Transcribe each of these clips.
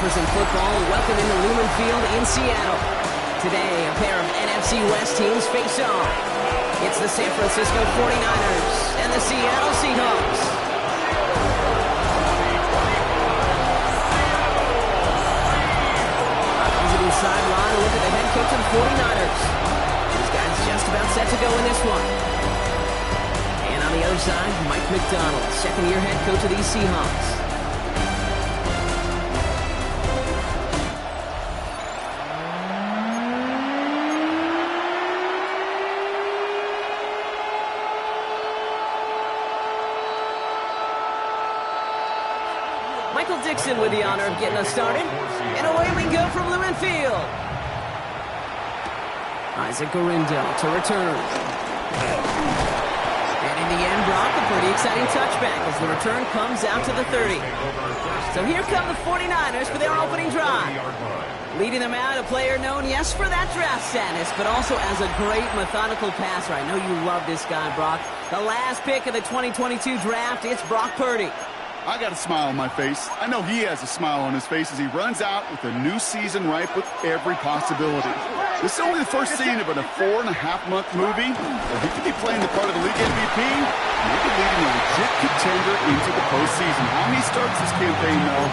playoffers in football, welcome into Lumen Field in Seattle. Today, a pair of NFC West teams face off. It's the San Francisco 49ers and the Seattle Seahawks. Visiting sideline, look at the head coach of the 49ers. These guys just about set to go in this one. And on the other side, Mike McDonald, second-year head coach of these Seahawks. Michael Dixon with the honor of getting us started. And away we go from Lumen Field. Isaac Gorindo to return. And in the end, Brock, a pretty exciting touchback as the return comes out to the 30. So here come the 49ers for their opening drive. Leading them out, a player known, yes, for that draft status, but also as a great methodical passer. I know you love this guy, Brock. The last pick of the 2022 draft, it's Brock Purdy. I got a smile on my face. I know he has a smile on his face as he runs out with a new season ripe with every possibility. This is only the first scene of a 4.5-month movie where he could be playing the part of the league MVP, maybe leading a legit contender into the postseason. How he starts this campaign, though,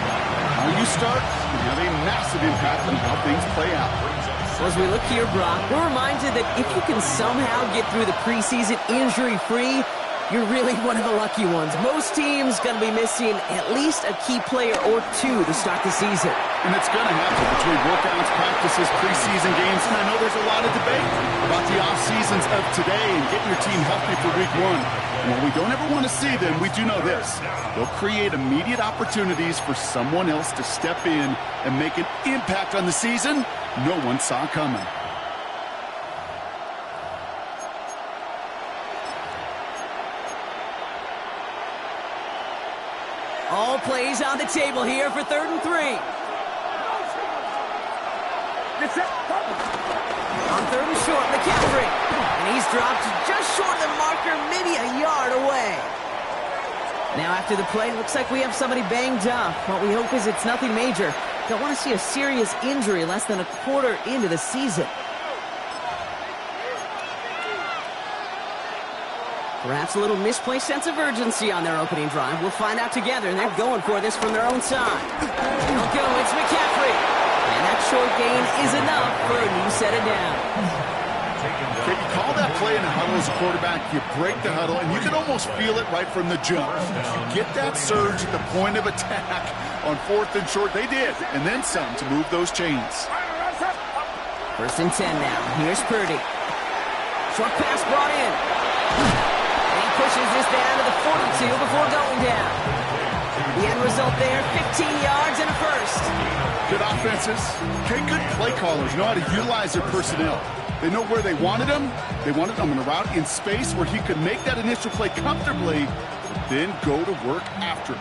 how you start can have a massive impact on how things play out. So as we look here, Brock, we're reminded that if you can somehow get through the preseason injury-free, you're really one of the lucky ones. Most teams going to be missing at least a key player or two to start the season. And it's going to happen between workouts, practices, preseason games, and I know there's a lot of debate about the off-seasons of today and getting your team healthy for week one. And while we don't ever want to see them, we do know this. They'll create immediate opportunities for someone else to step in and make an impact on the season no one saw coming. All plays on the table here for 3rd and 3. On 3rd and short, McCaffrey. And he's dropped just short of the marker, maybe a yard away. Now after the play, looks like we have somebody banged up. What we hope is it's nothing major. Don't want to see a serious injury less than a quarter into the season. Perhaps a little misplaced sense of urgency on their opening drive. We'll find out together, and they're going for this from their own side. They'll go, it's McCaffrey. And that short gain is enough for a new set of downs. Okay, you call that play in a huddle as a quarterback, you break the huddle, and you can almost feel it right from the jump. You get that surge at the point of attack on 4th and short. They did, and then some to move those chains. 1st and 10 now. Here's Purdy. Short pass brought in. Pushes this down to the 42 before going down. The end result there, 15 yards and a first. Good offenses. Okay, good play callers know how to utilize their personnel. They know where they wanted him. They wanted him in a route in space where he could make that initial play comfortably, but then go to work after it.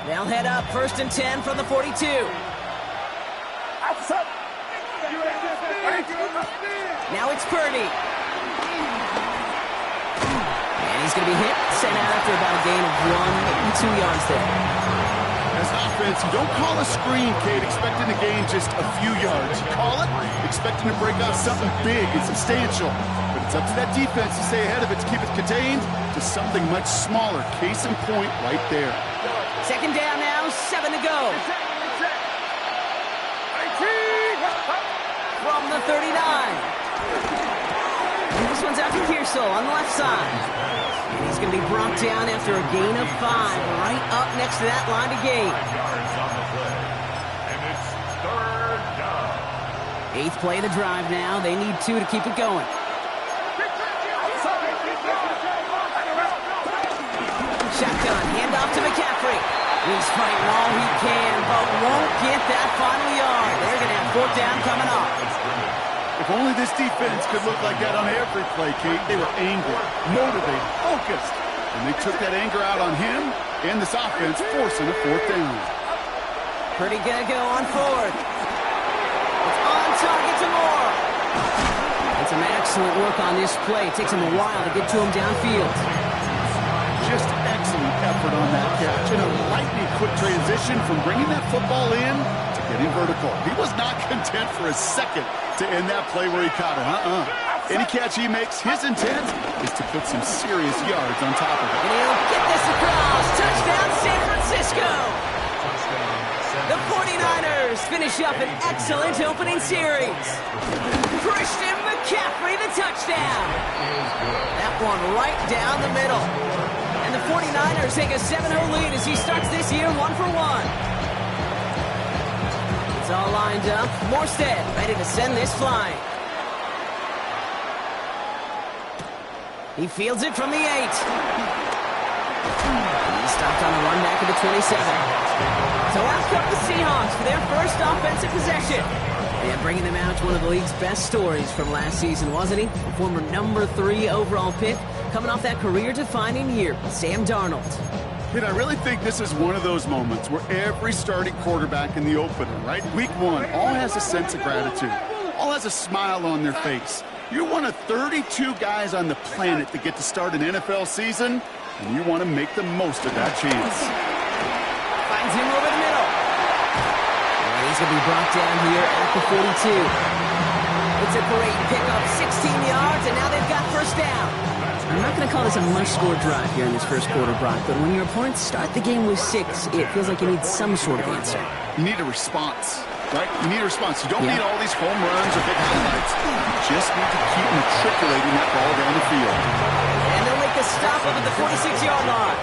They'll head up 1st and 10 from the 42. Now it's Purdy. And he's going to be hit, sent out after about a gain of 1, maybe 2 yards there. As offense, you don't call a screen, Kate, expecting to gain just a few yards. You call it expecting to break out something big and substantial. But it's up to that defense to stay ahead of it, to keep it contained to something much smaller. Case in point right there. 2nd down now, 7 to go. From the 39. And this one's out to Pearsall on the left side. And he's going to be brought down after a gain of 5, right up next to that line to gain. And it's 3rd down. 8th play of the drive now. They need 2 to keep it going. Shotgun, handoff to McCaffrey. He's fighting all he can, but won't get that final yard. They're going to have 4th down coming up. If only this defense could look like that on every play, Kate. They were angry, motivated, focused. And they took that anger out on him and this offense, forcing a 4th down. Pretty gonna go on 4th. It's on target to Moore. And some excellent work on this play. It takes him a while to get to him downfield. Just effort on that catch and a lightning quick transition from bringing that football in to getting vertical. He was not content for a second to end that play where he caught it. Any catch he makes, his intent is to put some serious yards on top of it. And he'll get this across. Touchdown, San Francisco. The 49ers finish up an excellent opening series. Christian McCaffrey, the touchdown. That one right down the middle. And the 49ers take a 7-0 lead as he starts this year 1-for-1. It's all lined up. Morstead ready to send this flying. He fields it from the 8. He's stopped on the run back at the 27. So out come the Seahawks for their first offensive possession. Yeah, bringing them out to one of the league's best stories from last season, wasn't he? Former number 3 overall pick, coming off that career-defining year, Sam Darnold. And I really think this is one of those moments where every starting quarterback in the opener, right? Week 1, all has a sense of gratitude. All has a smile on their face. You're one of 32 guys on the planet that get to start an NFL season, and you want to make the most of that chance. Finds him over the middle. And he's going to be brought down here at the 42. It's a great pickup, 16 yards, and now they've got first down. I'm not going to call this a much-score drive here in this first quarter, Brock, but when your opponents start the game with 6, it feels like you need some sort of answer. You need a response, right? You need a response. You don't need all these home runs or big highlights. You just need to keep matriculating that ball down the field. And they'll make the stop up at the 46-yard line.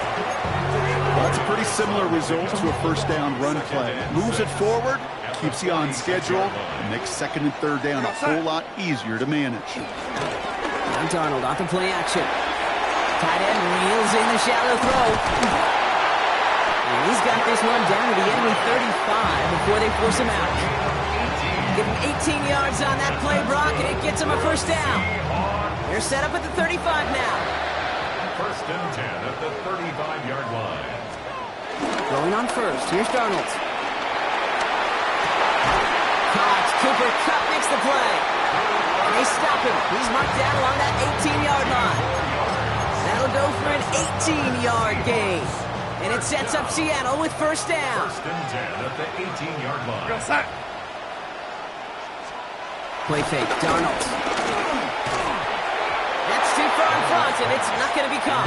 Well, that's a pretty similar result to a first down run play. Moves it forward, keeps you on schedule, and makes second and third down a whole lot easier to manage. Now Darnold off the play action. Tight end reels in the shallow throw. And he's got this one down to the enemy 35 before they force him out. Give him 18 yards on that play, Brock, and it gets him a first down. They're set up at the 35 now. First and 10 at the 35-yard line. Going on first. Here's Darnold. Caught. Cooper Kupp makes the play. And they stop him. He's marked down along that 18-yard line. That'll go for an 18-yard gain. And it sets up Seattle with first down. First and 10 at the 18-yard line. Play fake. Darnold. That's too far in front, and it's not going to be caught.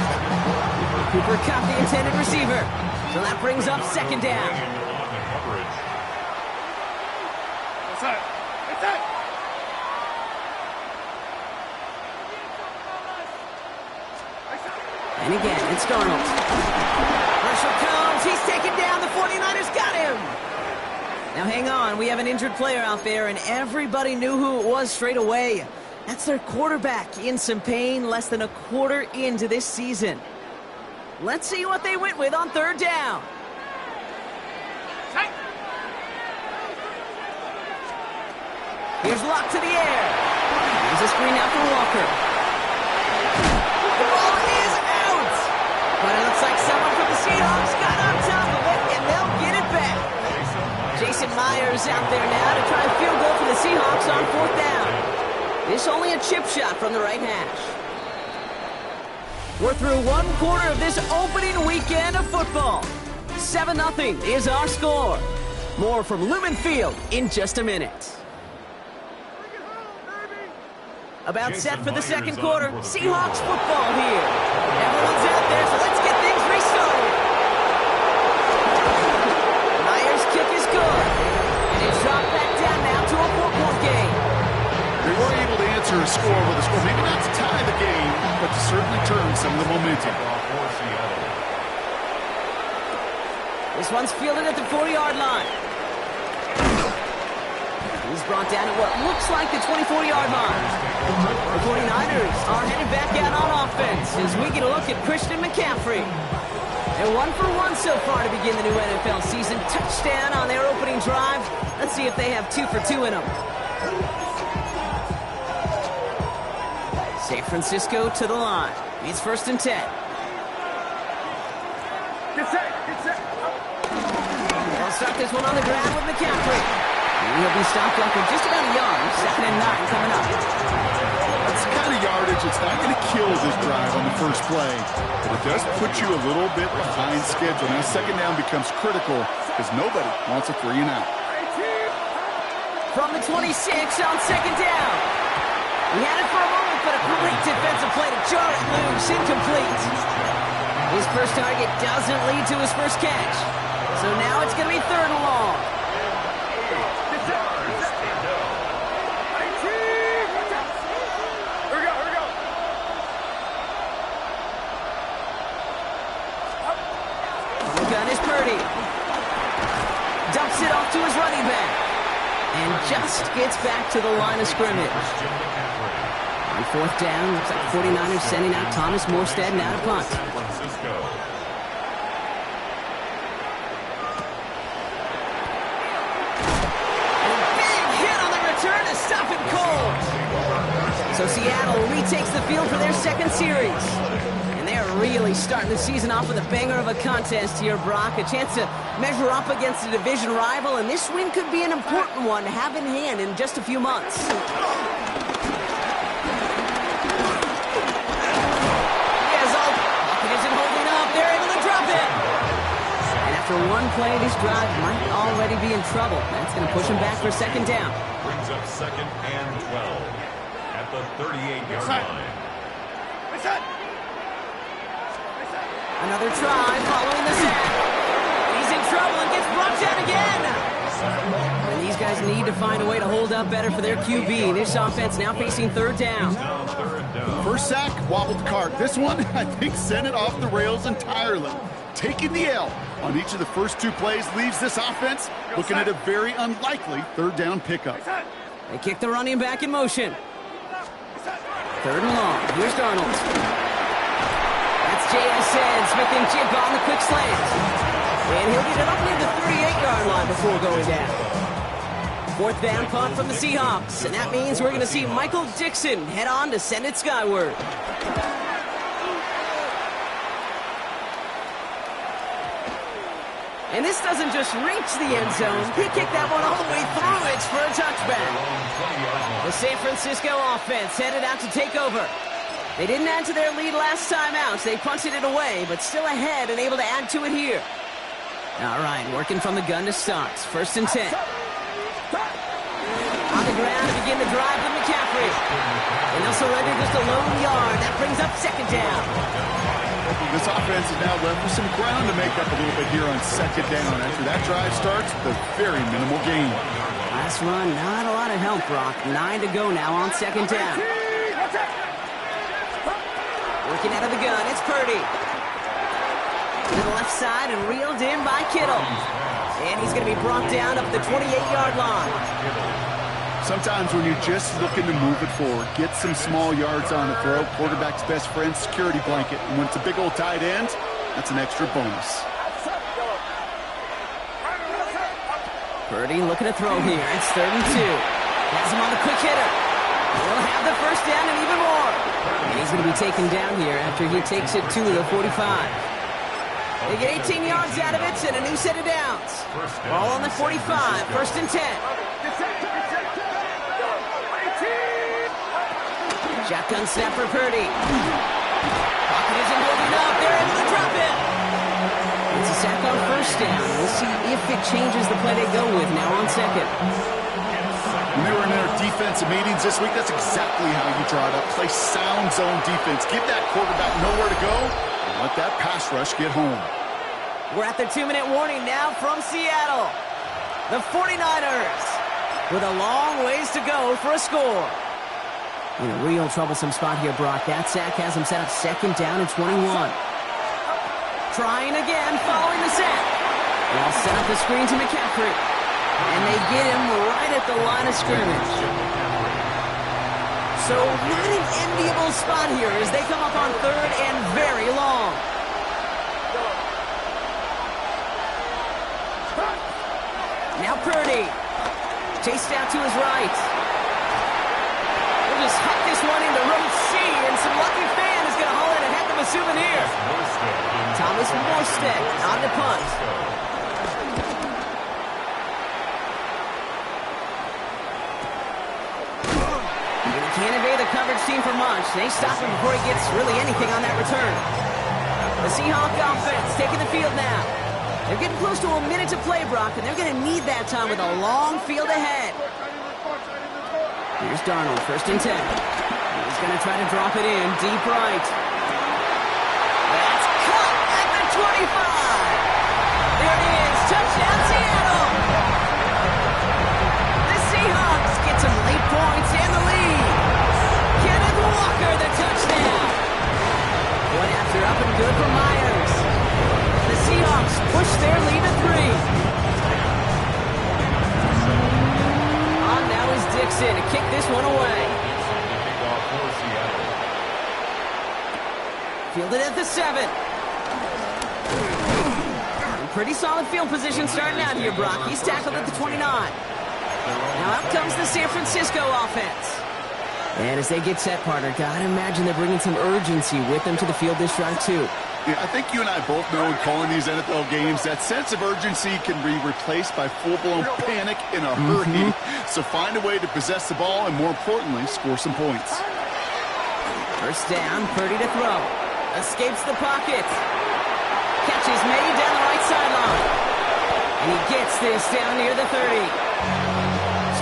Cooper Kupp, the intended receiver. So that brings up second down. And again, it's Darnold. Pressure comes. He's taken down. The 49ers got him. Now hang on. We have an injured player out there, and everybody knew who it was straight away. That's their quarterback in some pain, less than a quarter into this season. Let's see what they went with on third down. Here's Locke to the air. Here's a screen out for Walker. The ball is out. But it looks like someone from the Seahawks got on top of it, and they'll get it back. Jason Myers out there now to try a field goal for the Seahawks on fourth down. This only a chip shot from the right hash. We're through one quarter of this opening weekend of football. 7-0 is our score. More from Lumen Field in just a minute. About set for the second quarter. Seahawks football here. Everyone's out there, so let's get things restarted. Myers' kick is good. And it's dropped back down now to a 4-point game. They were able to answer a score with a score. Maybe not to tie the game, but to certainly turn some of the momentum. This one's fielded at the 40-yard line. He's brought down at what looks like the 24-yard line. The 49ers are headed back out on offense as we get a look at Christian McCaffrey. They're 1-for-1 so far to begin the new NFL season. Touchdown on their opening drive. Let's see if they have 2 for 2 in them. San Francisco to the line. It's first and 10. Get set. They'll start this one on the ground with McCaffrey. He'll be stopped after just about a yard. Second and 9 coming up. That's the kind of yardage that's not going to kill this drive on the first play, but it does put you a little bit behind schedule. Now second down becomes critical because nobody wants a 3 and out. From the 26 on second down. He had it for a moment, but a great defensive play to jar it loose, incomplete. His first target doesn't lead to his first catch. So now it's going to be third and long. On the gun is Purdy. Dumps it off to his running back. And just gets back to the line of scrimmage. On fourth down, looks like 49ers sending out Thomas Morstead now to punt. And a big hit on the return to stop it cold. So Seattle retakes the field for their second series. And they are really starting the season off with a banger of a contest here, Brock. A chance to measure up against a division rival, and this win could be an important one to have in hand in just a few months. They're able to drop it. And after one play, this drive might already be in trouble. That's going to push him back for second down. Brings up second and 12 at the 38-yard line. Another try following the sack. He's in trouble and gets brought down again. And these guys need to find a way to hold up better for their QB. This offense now facing third down. First sack, wobbled the cart. This one, I think, sent it off the rails entirely. Taking the L on each of the first two plays leaves this offense looking at a very unlikely third down pickup. They kick the running back in motion. Third and long. Here's Darnold. That's JSN. Smith and Jib on the quick slant. And he'll get it up near the 38-yard line before going down. Fourth down punt from the Seahawks, and that means we're going to see Michael Dixon head on to send it skyward. And this doesn't just reach the end zone. He kicked that one all the way through. It's for a touchback. The San Francisco offense headed out to take over. They didn't add to their lead last time out. They punted it away, but still ahead and able to add to it here. All right, working from the gun to start. First and 10. On the ground to begin the drive with McCaffrey. And they'll surrender just a lone yard. That brings up second down. This offense is now left with some ground to make up a little bit here on second down. After that drive starts with a very minimal gain. Last run, not a lot of help, Brock. 9 to go now on second down. Working out of the gun, it's Purdy. To the left side and reeled in by Kittle. And he's going to be brought down up the 28-yard line. Sometimes when you're just looking to move it forward, get some small yards on the throw, quarterback's best friend, security blanket. And when it's a big old tight end, that's an extra bonus. Purdy looking to throw here. It's 3rd and 2. Has him on the quick hitter. He'll have the first down and even more. And he's going to be taken down here after he takes it to the 45. They get 18 yards out of it and a new set of downs. Ball on the 45, 1st and 10. Shotgun snap for Purdy. Pocket isn't holding up. They're able to drop it. It's a sack on first down. We'll see if it changes the play they go with now on second. When they were in their defensive meetings this week, that's exactly how you draw it up. Play sound zone defense. Give that quarterback nowhere to go. Let that pass rush get home. We're at the 2-minute warning now from Seattle. The 49ers with a long ways to go for a score. In a real troublesome spot here, Brock. That sack has him set up second down and 21. Trying again following the sack. They'll set up the screen to McCaffrey. And they get him right at the line of scrimmage. So not an enviable spot here as they come up on 3rd and very long. Now Purdy. Chased out to his right. We'll just huck this one into row C, and some lucky fan is going to haul in a heck of a souvenir. Thomas Morstead on the punt. Can't evade the coverage team for much. They stop him before he gets really anything on that return. The Seahawks offense taking the field now. They're getting close to a minute to play, Brock, and they're going to need that time with a long field ahead. Here's Darnold, 1st and 10. He's going to try to drop it in, deep right. That's caught at the 25. There it is, touchdown Seattle. The Seahawks get some late points and the lead. Kenneth Walker, the touchdown. One after up and good for Myers. The Seahawks push their lead to 3. Dixon to kick this one away. Fielded at the 7. Pretty solid field position starting out here, Brock. He's tackled at the 29. Now up comes the San Francisco offense. And as they get set, partner, gotta imagine they're bringing some urgency with them to the field this drive, too. Yeah, I think you and I both know in calling these NFL games that sense of urgency can be replaced by full-blown panic in a hurry. So find a way to possess the ball and, more importantly, score some points. First down, Purdy to throw. Escapes the pocket. Catch is made down the right sideline. And he gets this down near the 30.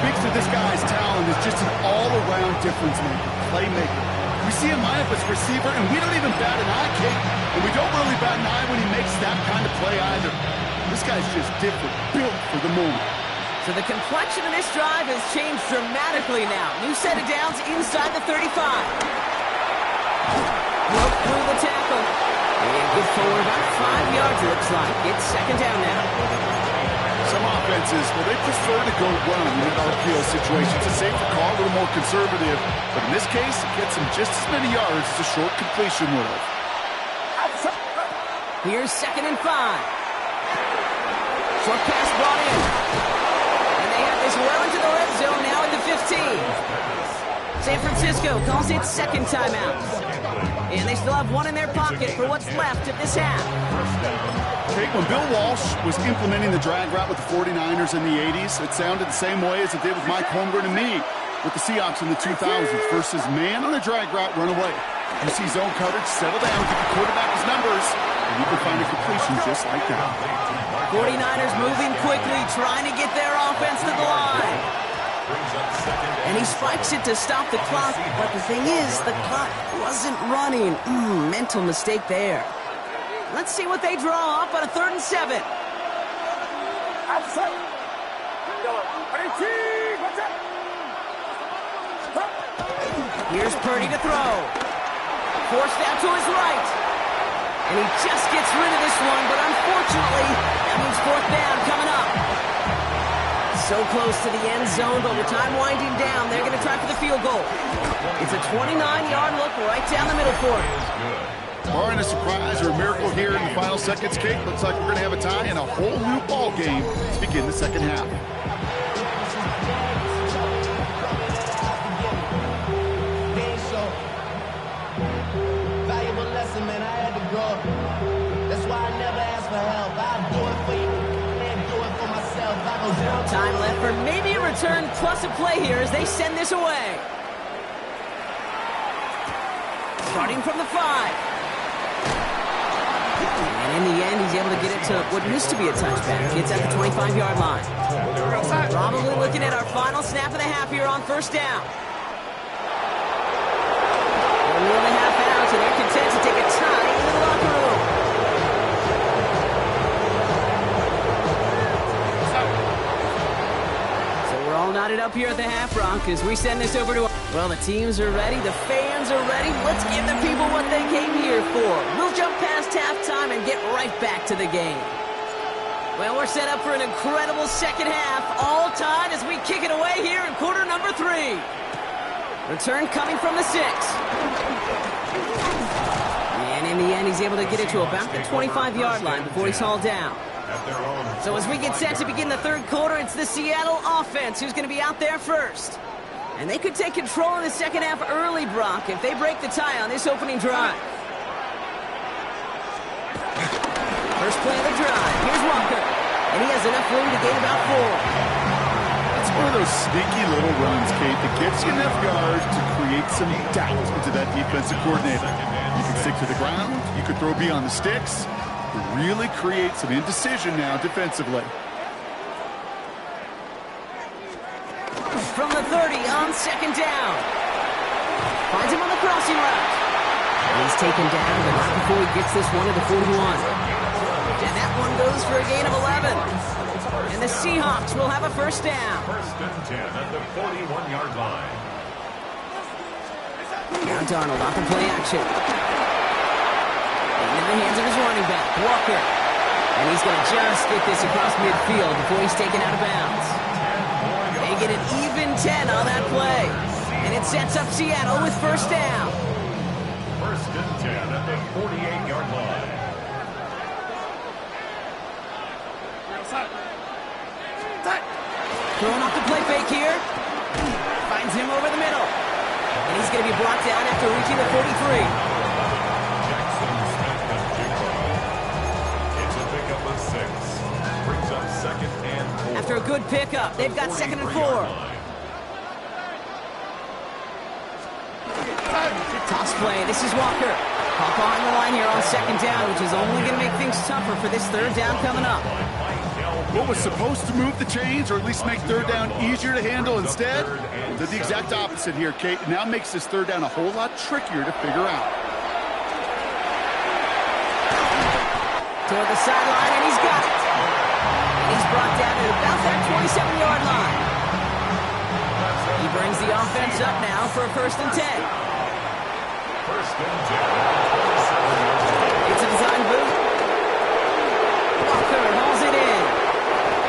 Speaks to this guy's talent as just an all-around difference maker, playmaker. We see him line up as receiver, and we don't even bat an eye, Kate. And we don't really bat an eye when he makes that kind of play either. This guy's just different, built for the moment. So the complexion of this drive has changed dramatically now. New set of downs inside the 35. Broke through the tackle. And good forward about 5 yards, it looks like. It's 2nd down now. Some offenses, well, they prefer to go run in an RPO situation. It's a safer call, a little more conservative. But in this case, it gets him just as many yards as a short completion would have. Here's 2nd and 5. Short pass brought in. And they have this well into the red zone now at the 15. San Francisco calls it 2nd timeout. And they still have one in their pocket for what's left of this half. When Bill Walsh was implementing the drag route with the 49ers in the 80s, it sounded the same way as it did with Mike Holmgren and me with the Seahawks in the 2000s versus man on the drag route, run away. You see zone coverage, settle down, give the quarterback his numbers, and you can find a completion just like that. 49ers moving quickly, trying to get their offense to the line. And he spikes it to stop the clock, but the thing is, the clock wasn't running. Mental mistake there. Let's see what they draw up on a 3rd and 7. Here's Purdy to throw. Forced out to his right. And he just gets rid of this one, but unfortunately, that means 4th down coming up. So close to the end zone, but with time winding down, they're going to try for the field goal. It's a 29-yard look right down the middle for him. Barring a surprise or a miracle here in the final seconds, Kate, looks like we're going to have a tie and a whole new ball game to begin the 2nd half. Valuable lesson, man. I had to grow. That's why I never ask for help. I'll do it for you and do it for myself. Time left for maybe a return plus a play here as they send this away. Starting from the 5. And in the end, he's able to get it to what used to be a touchback. Gets at the 25-yard line. Probably looking at our final snap of the half here on 1st down. Nearly half out, and they're content to take a tie into the locker room. So we're all knotted up here at the half, Brock, as we send this over to... Well, the teams are ready, the fans are ready. Let's give the people what they came here for. We'll jump past halftime and get right back to the game. Well, we're set up for an incredible 2nd half, all tied as we kick it away here in quarter number 3. Return coming from the 6. And in the end, he's able to get it to about the 25-yard line before he's hauled down. So as we get set to begin the 3rd quarter, it's the Seattle offense who's going to be out there first. And they could take control in the 2nd half early, Brock, if they break the tie on this opening drive. First play of the drive. Here's Walker. And he has enough room to gain about 4. It's one of those sneaky little runs, Kate, that gets you enough yards to create some doubt into that defensive coordinator. You can stick to the ground, you could throw beyond the sticks, really create some indecision now defensively. From the 30 on second down. Finds him on the crossing route. And he's taken down, but not before he gets this one to the 41. And that one goes for a gain of 11. And the Seahawks will have a first down. First and 10 at the 41-yard line. Now Darnold off the play action. And in the hands of his running back, Walker. And he's going to just get this across midfield before he's taken out of bounds. They get an even 10 on that play. And it sets up Seattle with first down. First and 10 at the 48-yard line. Throwing off the play fake here. Finds him over the middle. And he's going to be brought down after reaching the 43. Jackson Smith and Jigba. It's a pickup of 6. Brings up second and 4. After a good pickup, they've got second and 4. Toss play. This is Walker. Hop behind the line here on second down, which is only going to make things tougher for this third down coming up. What was supposed to move the chains, or at least make third down easier to handle instead, did the exact opposite here, Kate. It now makes this third down a whole lot trickier to figure out. Toward the sideline, and he's got it. And he's brought down at about that 27-yard line. He brings the offense up now for a first and 10. First and 10. It's a design boot. Walker hauls it in.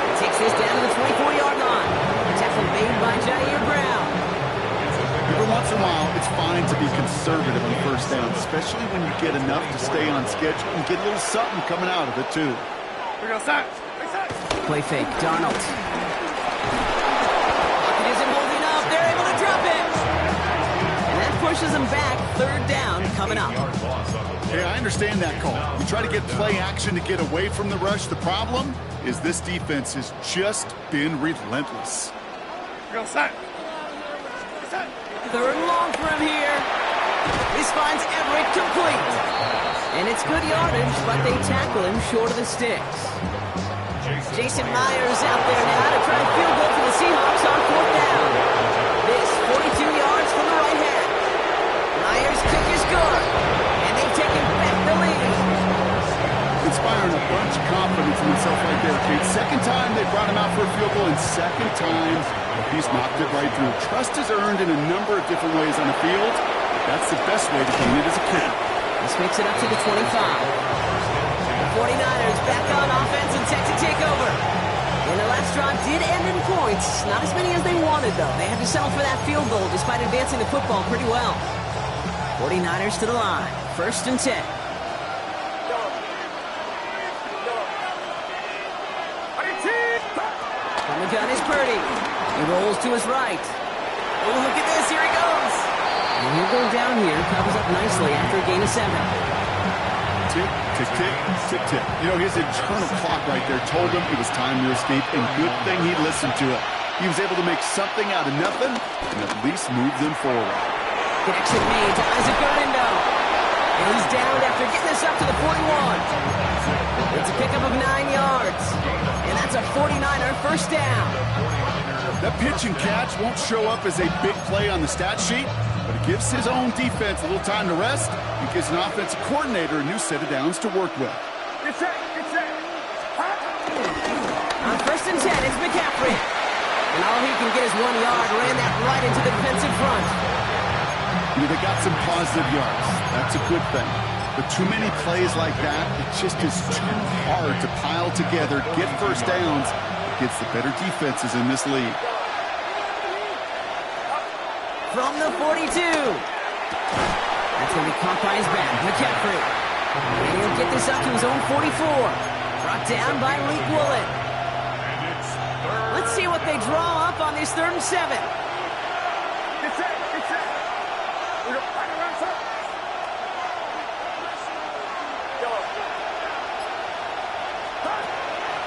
He takes this down to the 24-yard line. Tackle made by Jair Brown. Every once in a while, it's fine to be conservative on first down, especially when you get enough to stay on schedule and get a little something coming out of it, too. Play fake, Darnold. Pocket isn't holding up. They're able to drop it. And that pushes them back. Third down coming up. Yeah, I understand that call. You try to get play action to get away from the rush. The problem is this defense has just been relentless. Third and long for him here. This finds Everett complete. And it's good yardage, but they tackle him short of the sticks. Jason Myers out there now to try to field goal for the Seahawks on fourth down. This 42 yards from the right hand. Myers' kick is good. And they've taken back the lead. Inspiring a bunch of confidence in himself right there, Kate. Second time they brought him out for a field goal, and second time he's knocked it right through. Trust is earned in a number of different ways on the field. That's the best way to gain it as a kicker. This makes it up to the 25. The 49ers back on offense and set to take over. And their last drive did end in points. Not as many as they wanted, though. They had to settle for that field goal despite advancing the football pretty well. 49ers to the line. First and 10. From the gun is Purdy. He rolls to his right. Oh, look at this. Here he goes. And he'll go down here. Covers up nicely after a gain of 7. Tick, tick, tick, tick, tick. You know, his internal clock right there told him it was time to escape, and good thing he listened to it. He was able to make something out of nothing and at least move them forward. Connection made to Isaac Gardindo. And he's down after getting this up to the 41. It's a pickup of 9 yards. And that's a 49er first down. That pitch and catch won't show up as a big play on the stat sheet, but it gives his own defense a little time to rest and gives an offensive coordinator a new set of downs to work with. On first and 10, it's McCaffrey. And all he can get is 1 yard. Ran that right into the defensive front. You know, they got some positive yards. That's a good thing. But too many plays like that, it just is too hard to pile together, get first downs against the better defenses in this league. From the 42. That's going to be caught by his back, McCaffrey. And he'll get this up to his own 44. Brought down by Leek Woolen. Let's see what they draw up on this third and 7.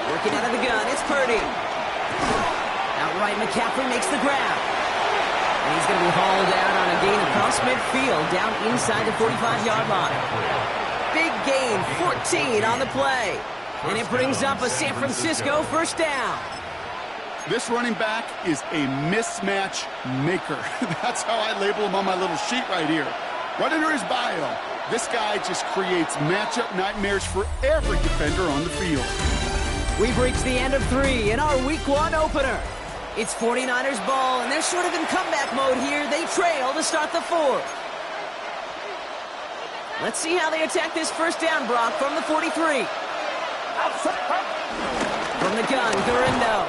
Working out of the gun, it's Purdy. Out right, McCaffrey makes the grab. And he's going to be hauled out on a gain across midfield, down inside the 45-yard line. Big gain, 14 on the play. And it brings up a San Francisco first down. This running back is a mismatch maker. That's how I label him on my little sheet right here. Right under his bio, this guy just creates matchup nightmares for every defender on the field. We've reached the end of 3 in our Week 1 opener. It's 49ers ball, and they're sort of in comeback mode here. They trail to start the 4th. Let's see how they attack this first down, Brock, from the 43. From the gun, Gurindo.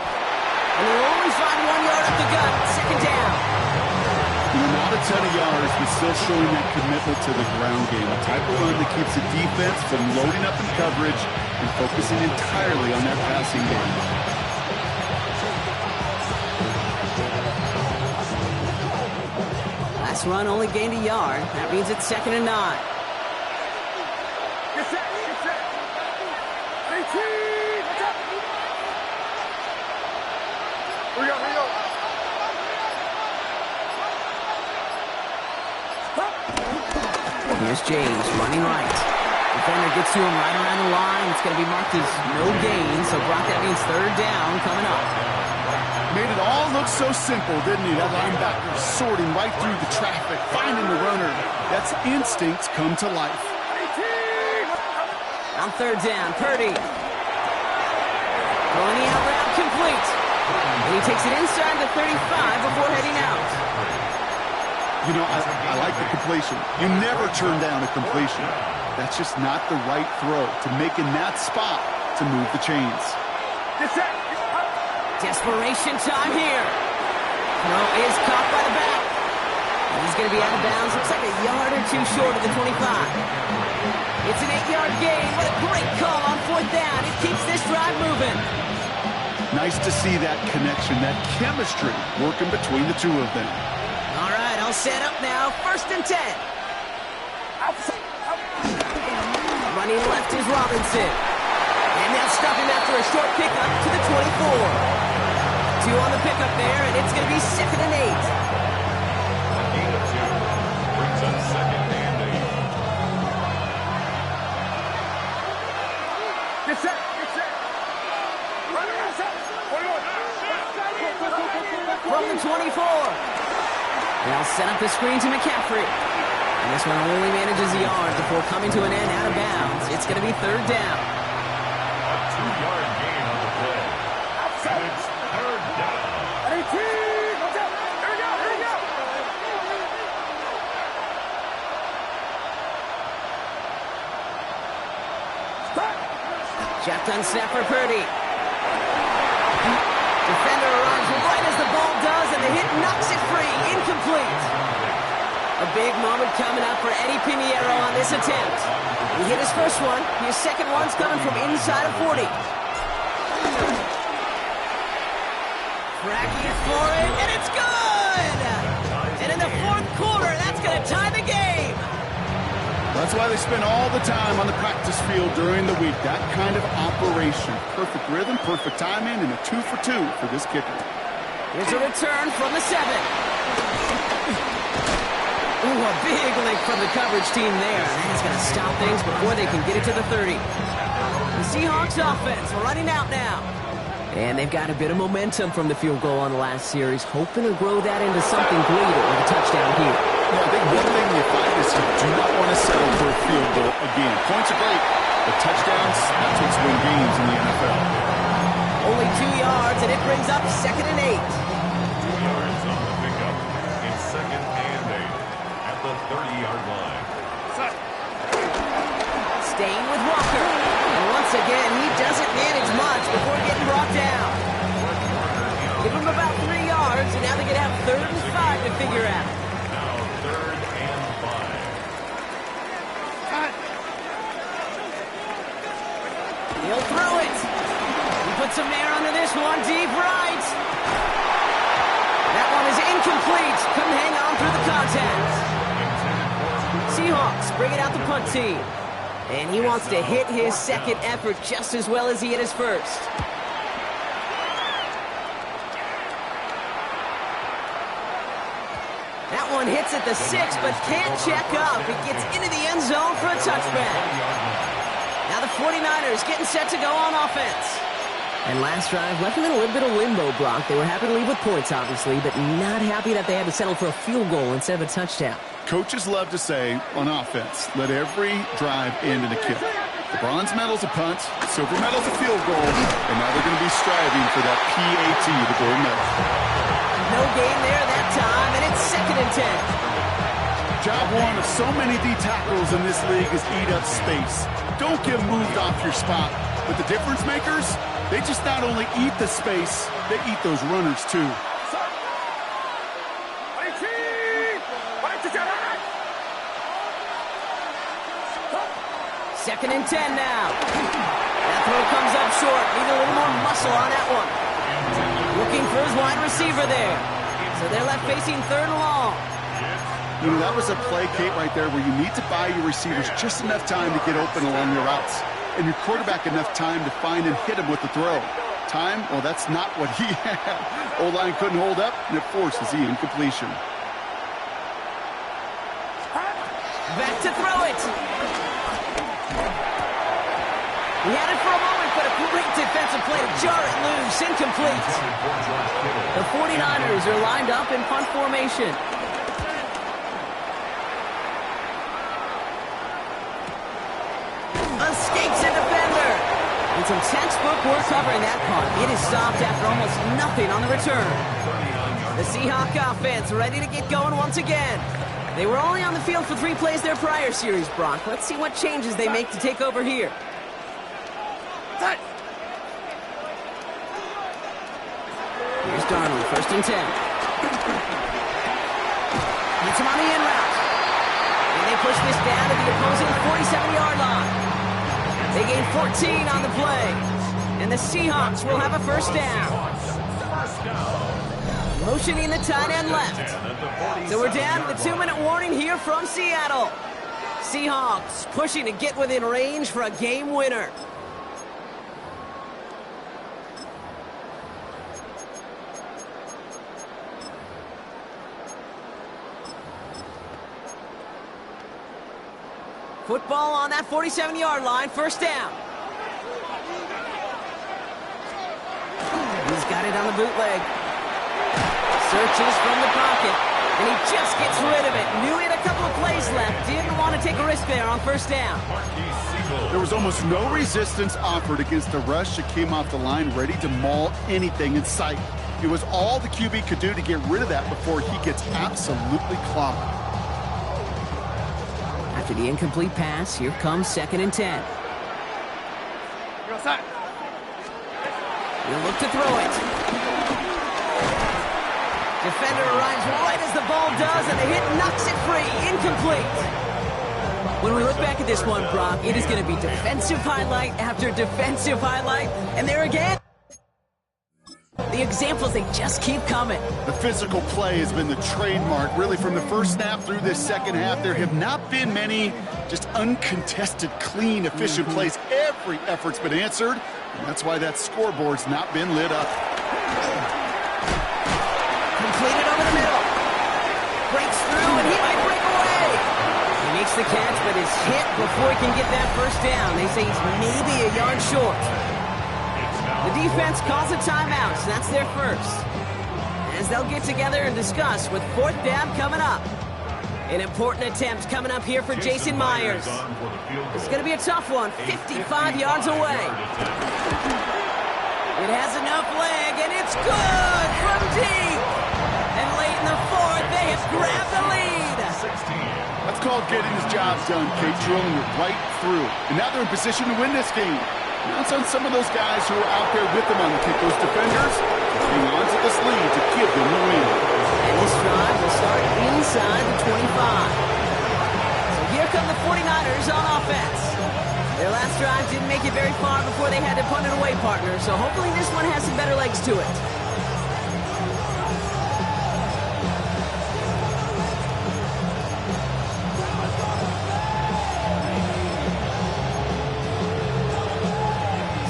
And they'll only find 1 yard up the gut, second down. Not a ton of yards, but still showing that commitment to the ground game. A type of run that keeps the defense from loading up in coverage and focusing entirely on that passing game. Last run only gained a yard. That means it's 2nd and 9. Get set, get set. 18, what's up? Here we go, here we go. Here's James running right. Defender gets to him right around the line. It's going to be marked as no gain. So, Brock, that means 3rd down coming up. Made it all look so simple, didn't he? That linebacker sorting right through the traffic, finding the runner. That's instincts come to life. On 3rd down, Purdy. Throwing the out route complete. And he takes it inside the 35 before heading out. You know, I like the completion. You never turn down a completion. That's just not the right throw to make in that spot to move the chains. Desperation time here. Throw is caught by the back. And he's going to be out of bounds. Looks like a yard or 2 short of the 25. It's an 8-yard gain. What a great call on 4th down. It keeps this drive moving. Nice to see that connection, that chemistry working between the two of them. All right, all set up now. 1st and 10. Running left is Robinson. And they'll stop him after a short pickup to the 24. 2 on the pickup there, and it's going to be 2nd and 8. A gain of 2 brings up 2nd and 8. Get set, get set. Run it, set. 21. From the 24. They'll set up the screen to McCaffrey. And this one only manages a yard before coming to an end out of bounds. It's going to be 3rd down. A 2-yard gain on the play. And it's 3rd down. 18, what's up? Here we go, here we go. Stop. Shotgun snap for Purdy. Defender arrives right as the ball does, and the hit knocks it free. Incomplete. A big moment coming up for Eddie Pinheiro on this attempt. He hit his first one. His second one's coming from inside of 40. Fracking for it, and it's good! And in the 4th quarter, that's going to tie the game. That's why they spend all the time on the practice field during the week. That kind of operation. Perfect rhythm, perfect timing, and a 2 for 2 for this kicker. Here's a return from the 7. Ooh, a big lick from the coverage team there. That is going to stop things before they can get it to the 30. The Seahawks offense running out now. And they've got a bit of momentum from the field goal on the last series, hoping to grow that into something greater with a touchdown here. Yeah, I think one thing you find is you do not want to settle for a field goal again. Points are great, but touchdowns, that's what's win games in the NFL. Only 2 yards, and it brings up 2nd and 8. 2 yards on the pickup in 2nd and 8 at the 30-yard line. Staying with Walker. And once again, he doesn't manage much before getting brought down. Give him about 3 yards, and now they're going to have 3rd and 5 to figure out. Now 3rd and 5. He'll throw it. He puts some air under this one, deep right. That one is incomplete. Couldn't hang on through the contact. Seahawks bring it out the punt team. And he wants to hit his second effort just as well as he hit his first. That one hits at the 6, but can't check up. It gets into the end zone for a touchback. Now the 49ers getting set to go on offense. And last drive left them in a little bit of limbo, Brock. They were happy to leave with points, obviously, but not happy that they had to settle for a field goal instead of a touchdown. Coaches love to say, on offense, let every drive end in a kick. The bronze medal's a punt, silver medal's a field goal, and now they're going to be striving for that PAT, the gold medal. No gain there that time, and it's 2nd and 10. Job one of so many D tackles in this league is eat up space. Don't get moved off your spot. But the difference makers, they just not only eat the space, they eat those runners too. Second and 10 now. That throw comes up short. Need a little more muscle on that one. Looking for his wide receiver there. So they're left facing 3rd and long. You know, that was a play, Kate, right there where you need to buy your receivers just enough time to get open along your routes. And your quarterback enough time to find and hit him with the throw. Time? Well, that's not what he had. O-line couldn't hold up, and it forces the incompletion. Back to throw it. He had it for a moment, but a great defensive play to jar it loose. Incomplete. The 49ers are lined up in punt formation. Escapes a defender. And some textbook work covering that punt. It is stopped after almost nothing on the return. The Seahawk offense ready to get going once again. They were only on the field for 3 plays their prior series, Brock. Let's see what changes they make to take over here. Here's Darnold, 1st and 10. Gets him on the in route. And they push this down to the opposing 47-yard line. They gain 14 on the play. And the Seahawks will have a 1st down. Motioning the tight end left. So we're down to the 2-minute warning here from Seattle. Seahawks pushing to get within range for a game winner. Football on that 47-yard line, 1st down. He's got it on the bootleg. Searches from the pocket, and he just gets rid of it. Knew he had a couple of plays left. Didn't want to take a risk there on 1st down. There was almost no resistance offered against the rush that came off the line, ready to maul anything in sight. It was all the QB could do to get rid of that before he gets absolutely clobbered. After the incomplete pass, here comes 2nd and 10. He'll look to throw it. Defender arrives right as the ball does, and the hit knocks it free. Incomplete. When we look back at this one, Brock, it is going to be defensive highlight after defensive highlight. And there again, the examples, they just keep coming. The physical play has been the trademark, really, from the first snap through this second half. There have not been many just uncontested, clean, efficient plays. Every effort's been answered, and that's why that scoreboard's not been lit up. Completed over the middle. Breaks through, and he might break away. He makes the catch, but is hit before he can get that 1st down. They say he's maybe a yard short. The defense calls a timeout, so that's their 1st. As they'll get together and discuss with 4th down coming up. An important attempt coming up here for Jason Myers. It's going to be a tough one, 55 yards away. It has enough leg, and it's good from deep. And late in the 4th, they have grabbed the lead. That's called getting his job done, Kate, drilling it right through. And now they're in position to win this game. Now it's on some of those guys who are out there with them on the kick, those defenders, hang on to this lead to give them the win. And this drive will start inside the 25. So here come the 49ers on offense. Their last drive didn't make it very far before they had to punt it away, partner, so hopefully this one has some better legs to it.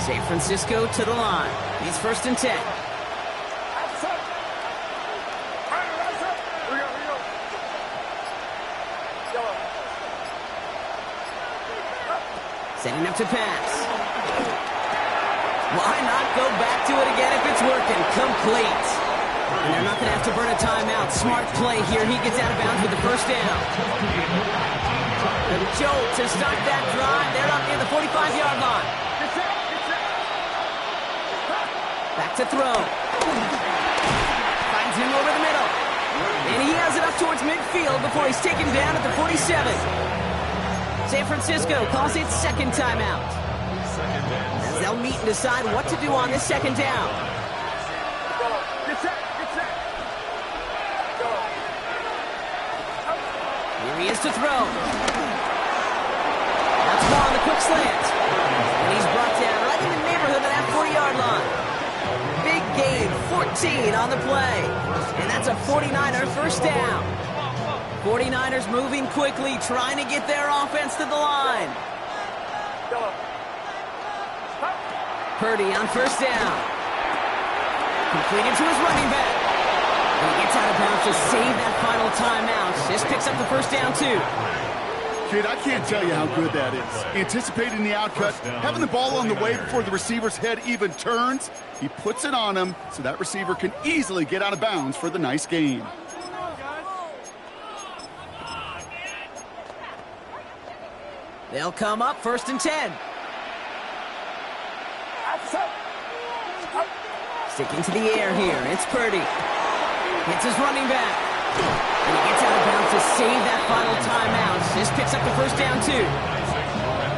San Francisco to the line. He's 1st and 10. Setting up to pass. Why not go back to it again if it's working? Complete. And they're not going to have to burn a timeout. Smart play here. He gets out of bounds with the first down. The jolt to start that drive. They're up near the 45-yard line. Back to throw. Finds him over the middle. And he has it up towards midfield before he's taken down at the 47. San Francisco calls it second timeout. As they'll meet and decide what to do on this second down. Here he is to throw. That's ball on the quick slant. And he's brought down right in the neighborhood of that 40-yard line. Big gain, 14 on the play. And that's a 49er first down. 49ers moving quickly, trying to get their offense to the line. Purdy on first down. Completed to his running back. And he gets out of bounds to save that final timeout. This picks up the first down, too. Kid, I can't tell you how good that is. Anticipating the outcut, having the ball on the way before the receiver's head even turns. He puts it on him so that receiver can easily get out of bounds for the nice gain. They'll come up first and 10. Sticking to the air here. It's Purdy. Hits his running back. And he gets out of bounds to save that final timeout. This picks up the first down, too.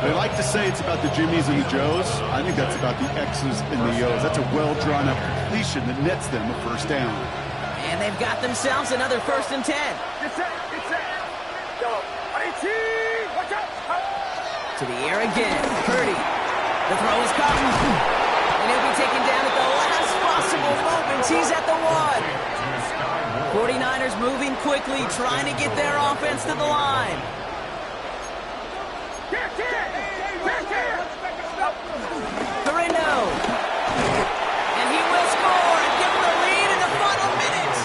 They like to say it's about the Jimmies and the Joes. I think that's about the X's and the O's. That's a well-drawn-up completion that nets them a first down. And they've got themselves another first and 10. To the air again. Purdy. The throw is caught. And he'll be taken down at the last possible moment. He's at the 1. 49ers moving quickly, trying to get their offense to the line. Carino. And he will score and give them the lead in the final minutes.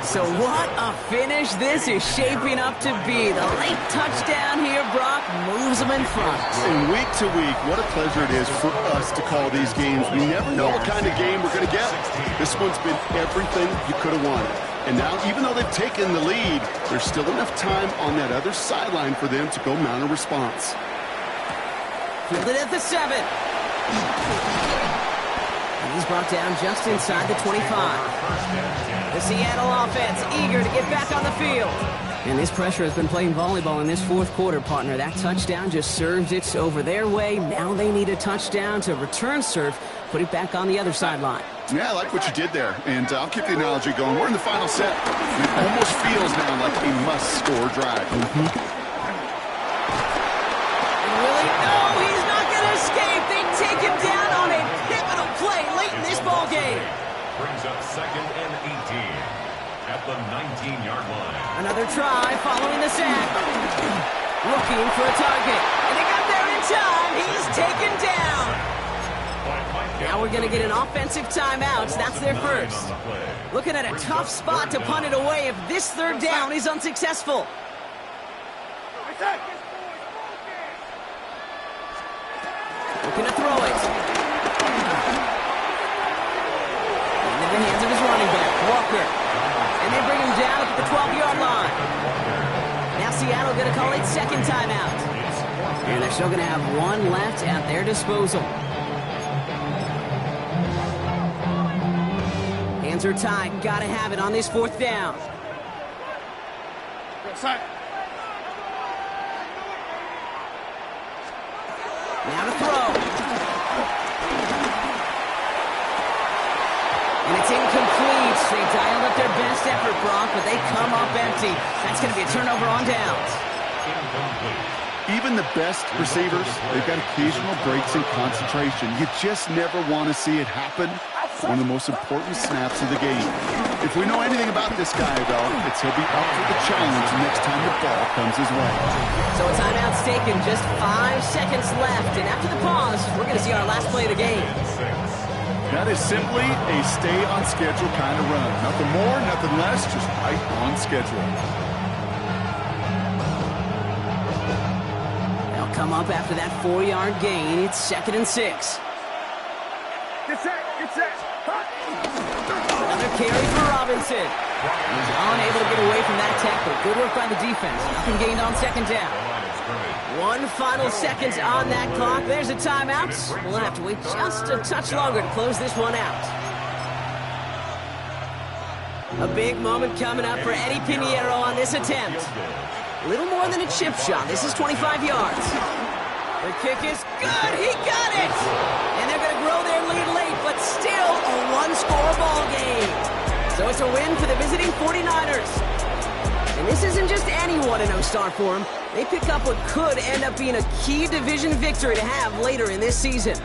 So what a finish this is shaping up to be. The late touchdown here, Brock, moves them in front. And week to week, what a pleasure it is for us to call these games. We never know what kind of game we're going to get. This one's been everything you could have wanted. And now, even though they've taken the lead, there's still enough time on that other sideline for them to go mount a response. Fielded at the 7. And he's brought down just inside the 25. The Seattle offense eager to get back on the field. And this pressure has been playing volleyball in this fourth quarter, partner. That touchdown just served it over their way. Now they need a touchdown to return serve, put it back on the other sideline. Yeah, I like what you did there. And I'll keep the analogy going. We're in the final set. It almost feels now like a must-score drive. Really? No, he's not going to escape. They take him down on a pivotal play late in this ball game. Brings up second and 18 at the 19-yard line. Another try following the sack. Looking for a target. And they got there in time. He's taken down. Now we're going to get an offensive timeout. That's their first. Looking at a tough spot to punt it away if this third down is unsuccessful. Looking to throw it. Into the hands of his running back, Walker. And they bring him down at the 12-yard line. Now Seattle going to call it second timeout. And they're still going to have one left at their disposal. Hands are tied. Got to have it on this fourth down. Now to throw. And it's incomplete. They dialed up their best effort, Brock, but they come up empty. That's going to be a turnover on downs. Even the best receivers, they've got occasional breaks in concentration. You just never want to see it happen. One of the most important snaps of the game. If we know anything about this guy, though, it's he'll be up for the challenge next time the ball comes his way. So a timeout's taken, just 5 seconds left. And after the pause, we're going to see our last play of the game. That is simply a stay-on-schedule kind of run. Nothing more, nothing less, just right on schedule. come up after that 4-yard gain. It's 2nd and 6. Get set, get set. Another carry for Robinson. He's unable to get away from that tackle. Good work by the defense. Nothing gained on 2nd down. One final second on that clock. There's a timeout. We'll have to wait just a touch longer to close this one out. A big moment coming up for Eddie Pinheiro on this attempt. Little more than a chip shot. This is 25 yards. The kick is good. He got it. And they're going to grow their lead late, but still a one-score ball game. So it's a win for the visiting 49ers. And this isn't just any 1-0 start for them. They pick up what could end up being a key division victory to have later in this season.